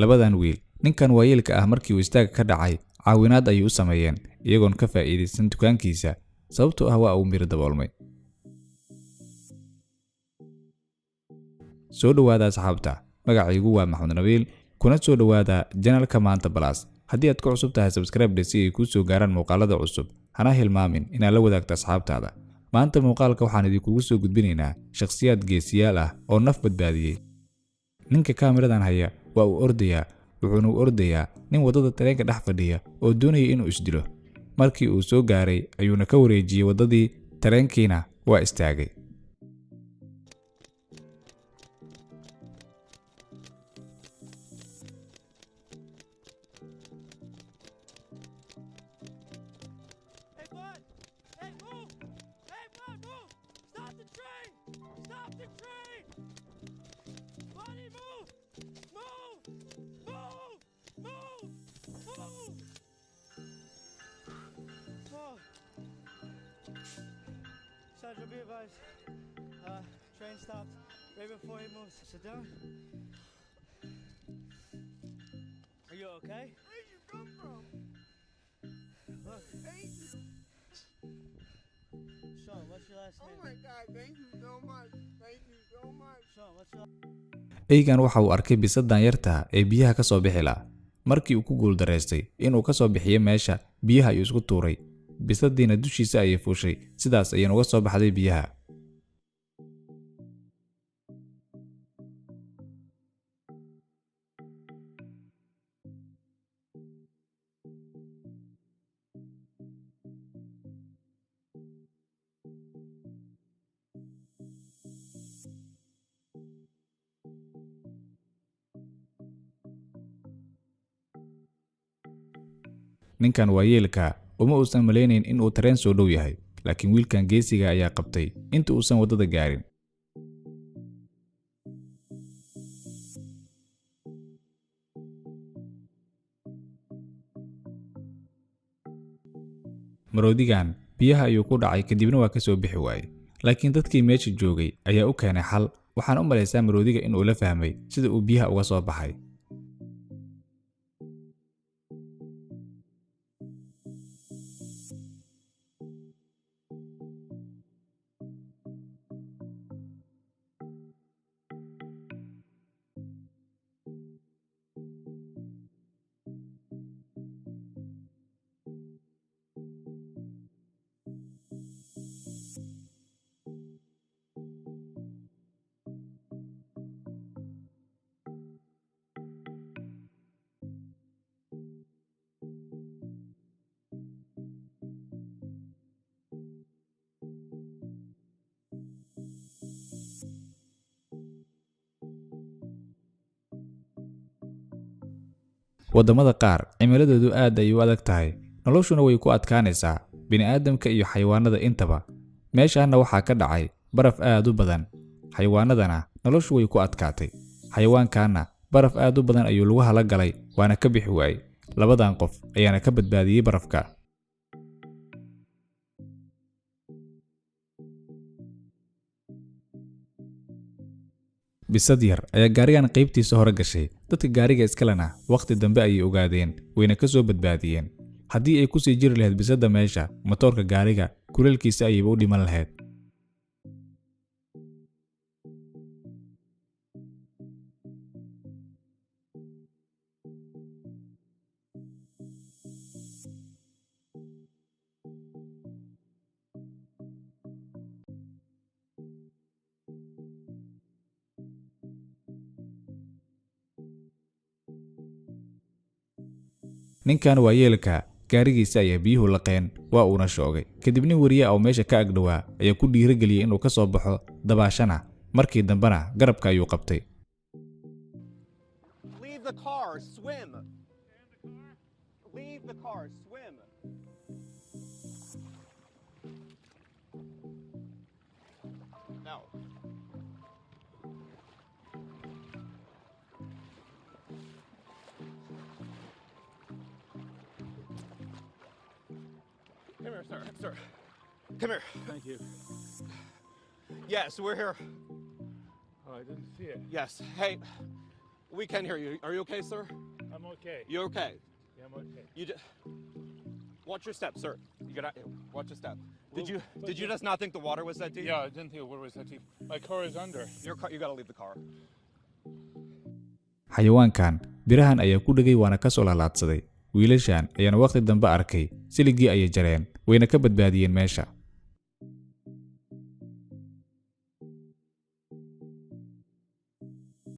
labadan wiil ninkan waayeelka ah markii uu istaaga ka dhacay caawinaad ayay u sameeyeen iyagoon ka faa'iideysan dukaankiisa sababtoo ah waa uu mir daboolmay. soo dhawaada asxaabta, magacaygu waa Maxamed Nabiil, kuna soo dhawaada channelka Maanta Plus. haddii aad ku cusub tahay subscribe si ay kuu soo gaaraan muuqaalada cusub, hana hilmaamin inaad la wadaagto asxaabtaada. maanta muuqaalka waxaan idinkugu soo gudbinaynaa shakhsiyaad geesiyaal ah oo naf badbaadiyay. ninka kaamiradan haya waa uu ordayaa, wuxuuna u ordayaa nin wadada tareenka dhex fadhiya oo doonaya inuu isdilo. markii uu soo gaaray ayuuna ka wareejiyay wadadii, tareenkiina waa istaagay. Sergeant, be advised. Train stopped right before he moves. Sit down. Are you okay? Where you come from? Look. Thank you. Sean, what's your last name? Oh my God, thank you so much. Thank you so much. Sean, what's your eygan waxa uu arkay bisadan yarta ee biyaha ka soo bixi la. markii uu ku guul dareystay inuu ka soo bixiyo meesha, biyaha ayuu isku tuuray. bisadiina dushiisa ayay fuushay, sidaas ayay uga soo baxday biyaha. ninkan waayeelka uma uusan maleynayn in uu tareen soo dhow yahay, laakiin wiilkan geesiga ayaa qabtay inta uusan wadada gaarin. maroodigan biyaha ayuu ku dhacay kadibna waa ka soo bixi waayay, laakiin dadkii meesha joogay ayaa u keenay xal. waxaan u malaysaa maroodiga inuu la fahmay sida uu biyaha uga soo baxay. wadamada qaar cimiladoodu aad ay u adag tahay, noloshuna way ku adkaanaysaa bini'aadamka iyo xayawaanada intaba. meeshaana waxaa ka dhacay baraf aad u badan, xayawaanadana noloshu way ku adkaatay. xayawaankaana baraf aad u badan ayuu lagu hala galay, waana ka bixi waayay. labadan qof ayaana ka badbaadiyay barafka. bisad yar ayaa gaarigan qaybtiisa hore gashay. dadka gaariga iskalena waqti dambe ayay ogaadeen, wayna ka soo badbaadiyeen. haddii ay ku sii jiri lahayd bisada meesha, matoorka gaariga kuleelkiisa ayayba u dhiman lahayd. ninkan waayeelka gaarigiisa ayaa biyuhu laqeen, waa uuna shoogay. kadib nin wariye oo meesha ka agdhowaa ayaa ku dhiirigeliyay inuu ka soo baxo dabaashana. markii dambena garabka ayuu qabtay. Leave the car, swim. Leave the car, swim. No. Come here, sir. Come here. Thank you. Yes, we're here. Oh, I didn't see it. Yes. Hey, We can hear you. Are you okay, sir? I'm okay. You okay? Yeah, I'm okay. You just watch your step, sir. You gotta watch your step. Did you Well, did you just not think the water was that deep? Yeah, I didn't think water was that deep. My car is under. Your car. You gotta leave the car. xayawaankan birahan ayaa ku dhegay waana ka soo laalaadsaday wiilashan ayaana waqti dambe arkay siligii ayay jareen wayna ka badbaadiyeen meesha